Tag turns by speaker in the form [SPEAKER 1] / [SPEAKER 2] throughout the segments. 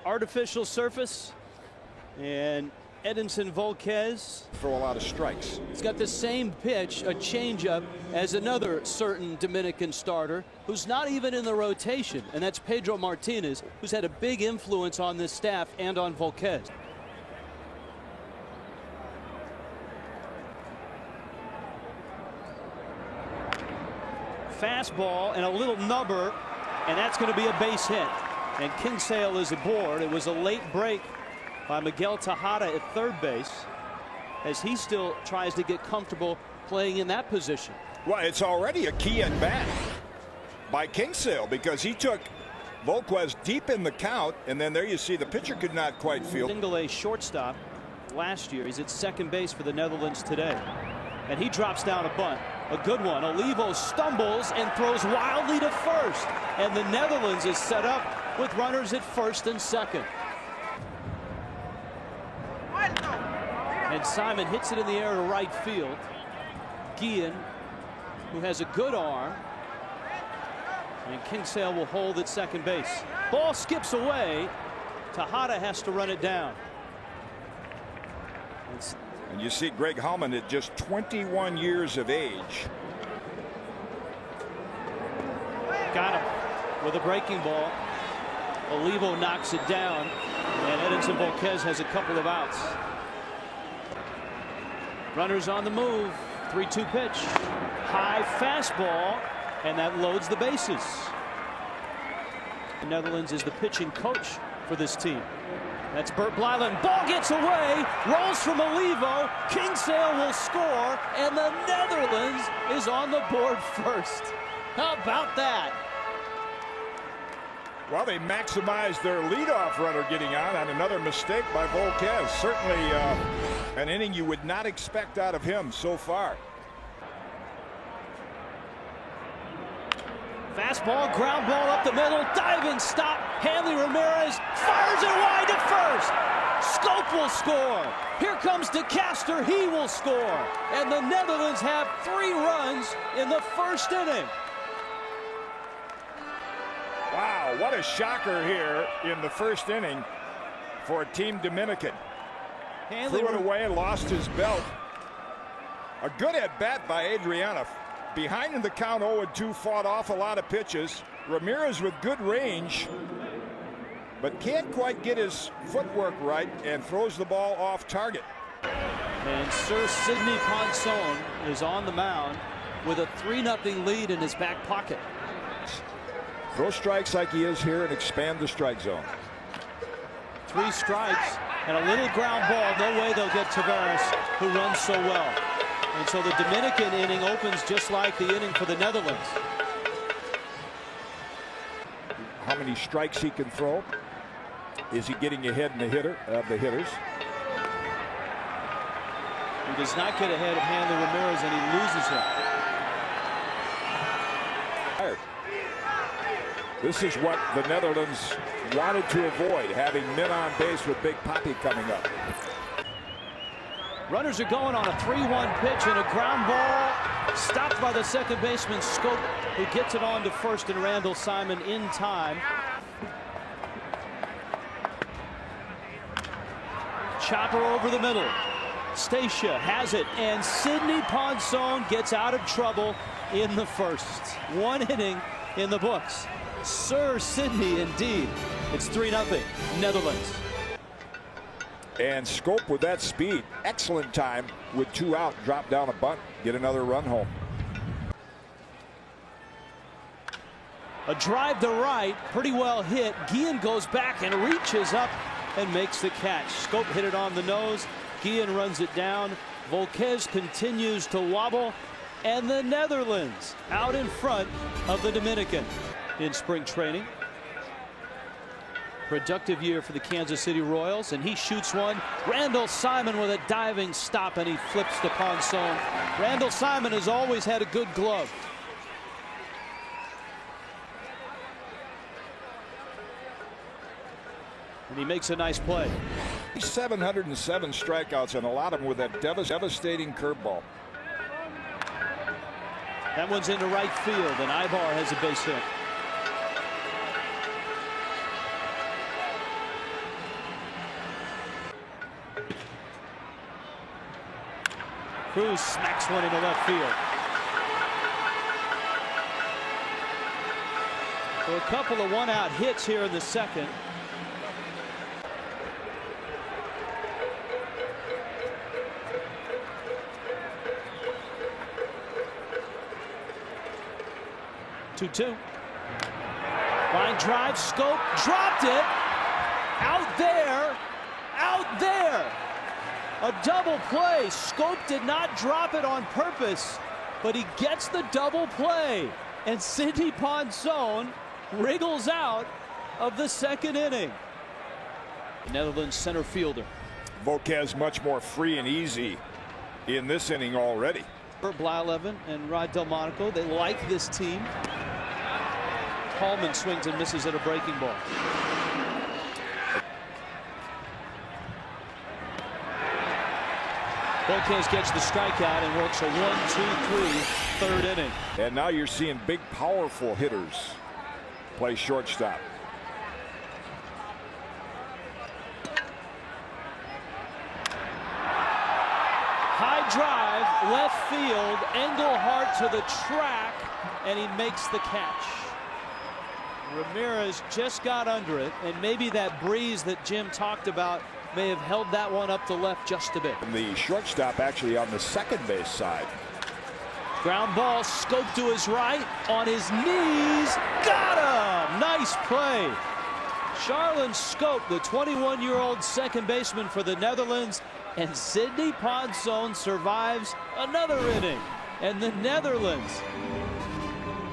[SPEAKER 1] artificial surface, and Edinson Volquez
[SPEAKER 2] throw a lot of strikes.
[SPEAKER 1] He's got the same pitch, a changeup, as another certain Dominican starter who's not even in the rotation, and that's Pedro Martinez, who's had a big influence on this staff and on Volquez. Fastball and a little nubber, and that's going to be a base hit. And Kinsale is aboard. It was a late break by Miguel Tejada at third base, as he still tries to get comfortable playing in that position.
[SPEAKER 2] Well, it's already a key at bat by Kinsale, because he took Volquez deep in the count, and then there you see the pitcher could not quite field.
[SPEAKER 1] Single A shortstop last year. He's at second base for the Netherlands today, and he drops down a bunt. A good one. Olivo stumbles and throws wildly to first, and the Netherlands is set up with runners at first and second. And Simon hits it in the air to right field. Guillen, who has a good arm, and Kinsale will hold at second base. Ball skips away. Tejada has to run it down.
[SPEAKER 2] And you see Greg Hallman at just 21 years of age.
[SPEAKER 1] Got him with a breaking ball. Olivo knocks it down, and Edinson Volquez has a couple of outs. Runners on the move. 3-2 pitch. High fastball, and that loads the bases. The Netherlands is the pitching coach for this team. That's Bert Blyland. Ball gets away, rolls from Olivo. Kinsale will score, and the Netherlands is on the board first. How about that?
[SPEAKER 2] Well, they maximized their leadoff runner getting on another mistake by Volquez. Certainly an inning you would not expect out of him so far.
[SPEAKER 1] Fastball, ground ball up the middle, diving stop. Hanley Ramirez fires it wide to first. Scope will score. Here comes DeCaster, he will score. And the Netherlands have 3 runs in the first inning.
[SPEAKER 2] Wow, what a shocker here in the first inning for Team Dominican.
[SPEAKER 1] Hanley
[SPEAKER 2] threw it away and lost his belt. A good at bat by Adriana. Behind in the count, 0-2, fought off a lot of pitches. Ramirez with good range, but can't quite get his footwork right and throws the ball off target.
[SPEAKER 1] And Sir Sidney Ponson is on the mound with a 3-0 lead in his back pocket.
[SPEAKER 2] Throw strikes like he is here and expand the strike zone.
[SPEAKER 1] 3 strikes and a little ground ball. No way they'll get Tavares, who runs so well. And so the Dominican inning opens just like the inning for the Netherlands.
[SPEAKER 2] How many strikes he can throw? Is he getting ahead in the hitters?
[SPEAKER 1] He does not get ahead of Hanley Ramirez, and he loses him.
[SPEAKER 2] This is what the Netherlands wanted to avoid, having men on base with Big Papi coming up.
[SPEAKER 1] Runners are going on a 3-1 pitch and a ground ball stopped by the second baseman Scope, who gets it on to first, and Randall Simon in time. Chopper over the middle. Stacia has it, and Sidney Ponson gets out of trouble in the first. 1 inning in the books. Sir Sidney indeed. It's 3-0 Netherlands.
[SPEAKER 2] And Scope with that speed, excellent time with 2 out, drop down a bunt, get another run home.
[SPEAKER 1] A drive to right, pretty well hit. Guillen goes back and reaches up and makes the catch. Scope hit it on the nose. Guillen runs it down. Volquez continues to wobble, and the Netherlands out in front of the Dominican in spring training. Productive year for the Kansas City Royals, and he shoots one. Randall Simon with a diving stop, and he flips to Ponson. Randall Simon has always had a good glove. And he makes a nice play.
[SPEAKER 2] 707 strikeouts, and a lot of them with that devastating curveball.
[SPEAKER 1] That one's into right field, and Ibar has a base hit. Cruz smacks one into left field. So a couple of one-out hits here in the second. Two. Line drive, Scope dropped it. Out there. A double play. Scope did not drop it on purpose, but he gets the double play. And Sidney Ponson wriggles out of the second inning. Netherlands center fielder.
[SPEAKER 2] Volquez much more free and easy in this inning already.
[SPEAKER 1] Blyleven and Rep.Dominicana, they like this team. Hallman swings and misses at a breaking ball. Volquez gets the strikeout and works a 1-2-3 third inning.
[SPEAKER 2] And now you're seeing big, powerful hitters play shortstop.
[SPEAKER 1] High drive, left field, Engelhardt to the track, and he makes the catch. Ramirez just got under it, and maybe that breeze that Jim talked about may have held that one up to left just a bit.
[SPEAKER 2] And the shortstop actually on the second base side.
[SPEAKER 1] Ground ball, Scope to his right, on his knees, got him! Nice play. Charlin Scope, the 21-year-old second baseman for the Netherlands, and Sidney Ponson survives another inning. And the Netherlands,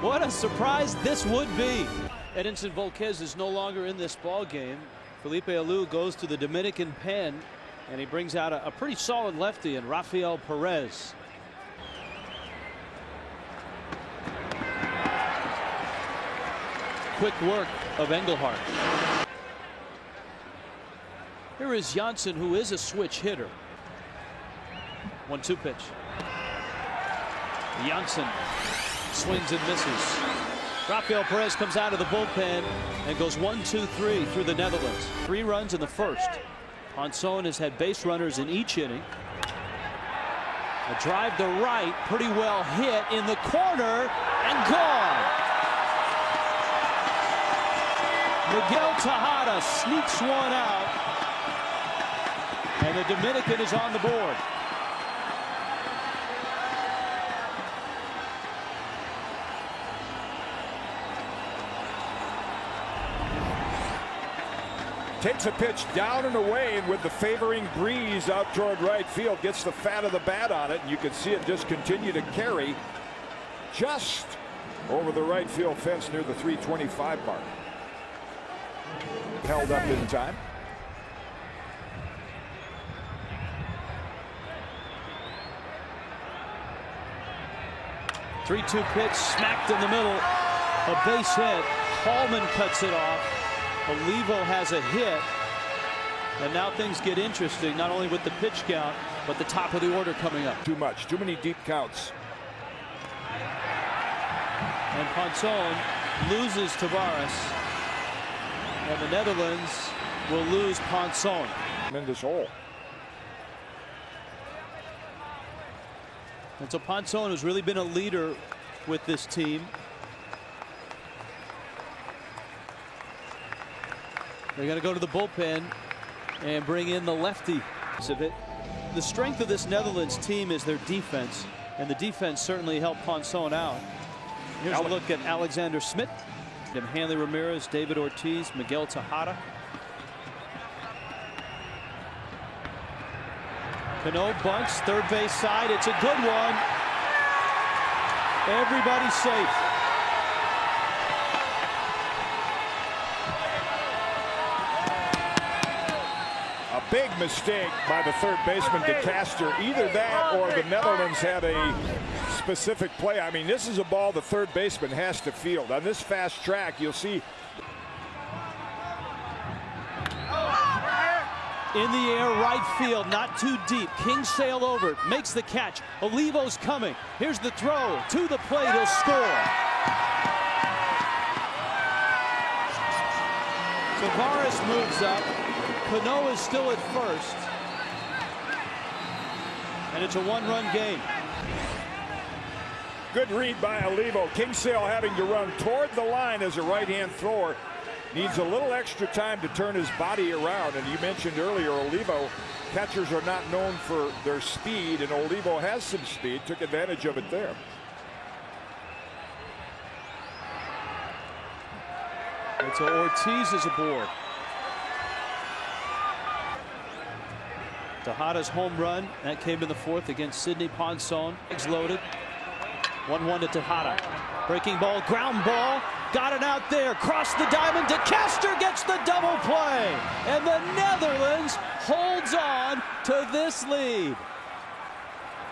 [SPEAKER 1] what a surprise this would be. Edinson Volquez is no longer in this ball game. Felipe Alou goes to the Dominican pen, and he brings out a pretty solid lefty in Rafael Perez. Quick work of Engelhardt. Here is Janssen, who is a switch hitter. 1-2 pitch. Janssen swings and misses. Rafael Perez comes out of the bullpen and goes 1-2-3 through the Netherlands. 3 runs in the first. Ponson has had base runners in each inning. A drive to right, pretty well hit in the corner and gone. Miguel Tejada sneaks one out, and the Dominican is on the board.
[SPEAKER 2] Takes a pitch down and away, and with the favoring breeze out toward right field, gets the fat of the bat on it, and you can see it just continue to carry just over the right field fence near the 325 mark. Held up in time.
[SPEAKER 1] Three-two pitch smacked in the middle. A base hit. Hallman cuts it off. Olivo has a hit. And now things get interesting, not only with the pitch count, but the top of the order coming up.
[SPEAKER 2] Too much. Too many deep counts.
[SPEAKER 1] And Ponson loses Tavares. And the Netherlands will lose Ponson.
[SPEAKER 2] Tremendous hole.
[SPEAKER 1] And so Ponson has really been a leader with this team. They're going to go to the bullpen and bring in the lefty. The strength of this Netherlands team is their defense, and the defense certainly helped Ponson out. Here's a look at Alexander Smith, Hanley Ramirez, David Ortiz, Miguel Tejada. Cano bunts, third base side. It's a good one. Everybody's safe.
[SPEAKER 2] A big mistake by the third baseman, DeCaster. Either that or the Netherlands had a specific play. I mean, this is a ball the third baseman has to field. On this fast track, you'll see.
[SPEAKER 1] In the air, right field, not too deep. King sail over it, makes the catch. Olivo's coming. Here's the throw to the plate. He'll score. Tavares moves up. Cano is still at first. And it's a one-run game.
[SPEAKER 2] Good read by Olivo. Kingsale having to run toward the line as a right-hand thrower. Needs a little extra time to turn his body around. And you mentioned earlier, Olivo, catchers are not known for their speed, and Olivo has some speed. Took advantage of it there.
[SPEAKER 1] And so Ortiz is aboard. Tejada's home run, that came in the fourth against Sidney Ponson. Eggs loaded. 1-1 to Tejada. Breaking ball, ground ball. Got it out there. Cross the diamond. De Castro gets the double play. And the Netherlands holds on to this lead.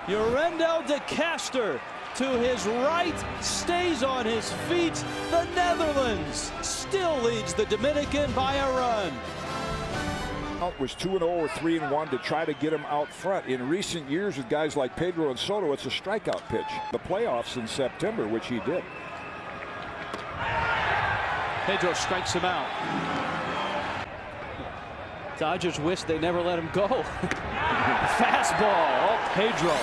[SPEAKER 1] Llorendo De Castro to his right, stays on his feet. The Netherlands still leads the Dominican by a run.
[SPEAKER 2] Was 2-0 or 3-1 to try to get him out front. In recent years with guys like Pedro and Soto, it's a strikeout pitch. The playoffs in September, which he did.
[SPEAKER 1] Pedro strikes him out. Dodgers wish they never let him go. Fastball. Oh, Pedro.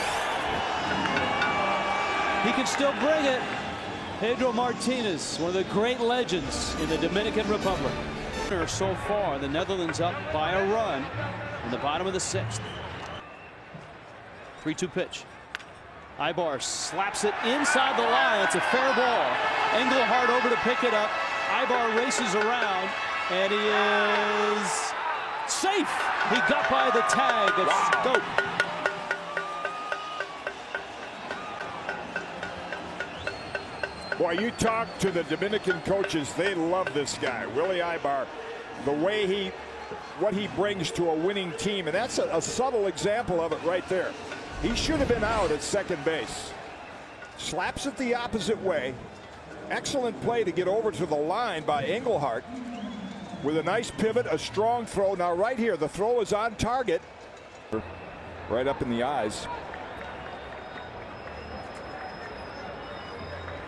[SPEAKER 1] He can still bring it. Pedro Martinez, one of the great legends in the Dominican Republic. So far, the Netherlands up by a run in the bottom of the sixth. 3-2 pitch. Ibar slaps it inside the line. It's a fair ball. Engelhardt over to pick it up. Ibar races around, and he is safe. He got by the tag of Scope.
[SPEAKER 2] Boy, you talk to the Dominican coaches, they love this guy, Willie Ibar. The way what he brings to a winning team, and that's a subtle example of it right there. He should have been out at second base. Slaps it the opposite way. Excellent play to get over to the line by Engelhardt with a nice pivot, a strong throw. Now right here, the throw is on target. Right up in the eyes.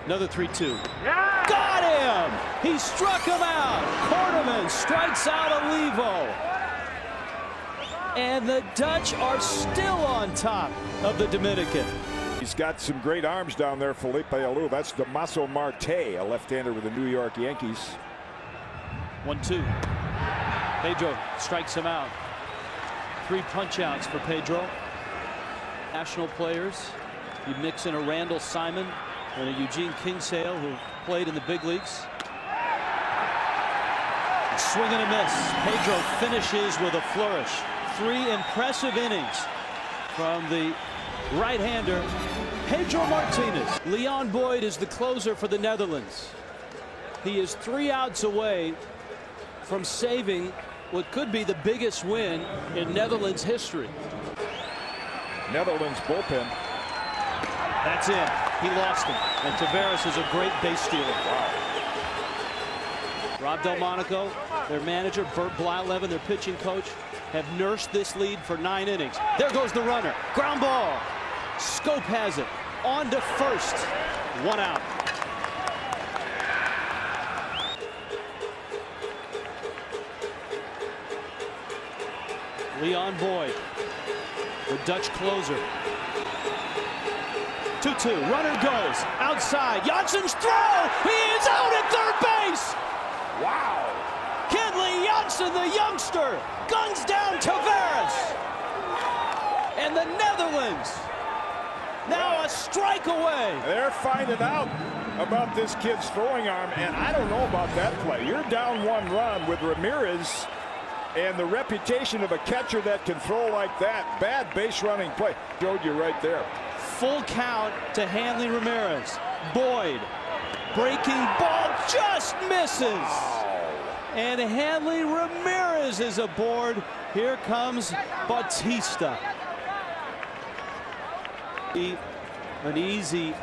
[SPEAKER 1] Another 3-2. Yeah! Got him! He struck him out. Quarterman strikes out Olivo. And the Dutch are still on top of the Dominican.
[SPEAKER 2] He's got some great arms down there, Felipe Alou. That's Damaso Marte, a left-hander with the New York Yankees.
[SPEAKER 1] 1-2. Pedro strikes him out. 3 punch-outs for Pedro. National players. You mix in a Randall Simon and a Eugene Kingsale, who played in the big leagues. A swing and a miss. Pedro finishes with a flourish. 3 impressive innings from the right-hander, Pedro Martinez. Leon Boyd is the closer for the Netherlands. He is 3 outs away from saving what could be the biggest win in Netherlands history.
[SPEAKER 2] Netherlands bullpen.
[SPEAKER 1] That's it. He lost him. And Tavares is a great base stealer. Wow. Rob Delmonico, their manager, Bert Blyleven, their pitching coach, have nursed this lead for 9 innings. There goes the runner. Ground ball. Scope has it. On to first. 1 out. Leon Boyd, the Dutch closer. 2-2. Runner goes outside. Jansen's throw. He is out at third base.
[SPEAKER 2] Wow.
[SPEAKER 1] Kenley Jansen, the youngster, guns down Tavares. And the Netherlands now a strike away.
[SPEAKER 2] They're finding out about this kid's throwing arm, and I don't know about that play. You're down 1 run with Ramirez and the reputation of a catcher that can throw like that. Bad base running play. Showed you right there.
[SPEAKER 1] Full count to Hanley Ramirez. Boyd, breaking ball, just misses. And Hanley Ramirez is aboard. Here comes Bautista. An easy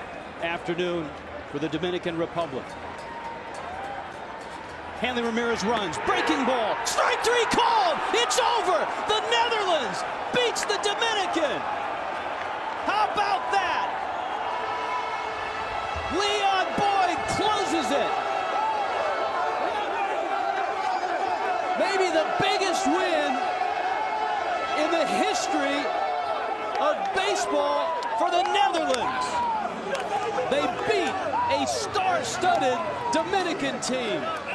[SPEAKER 1] afternoon for the Dominican Republic. Hanley Ramirez runs, breaking ball, strike 3 called. It's over. The Netherlands beats the Dominican. How about that? Leon Boyd closes it. Maybe the biggest win in the history of baseball. fastball for the Netherlands. They beat a star-studded Dominican team.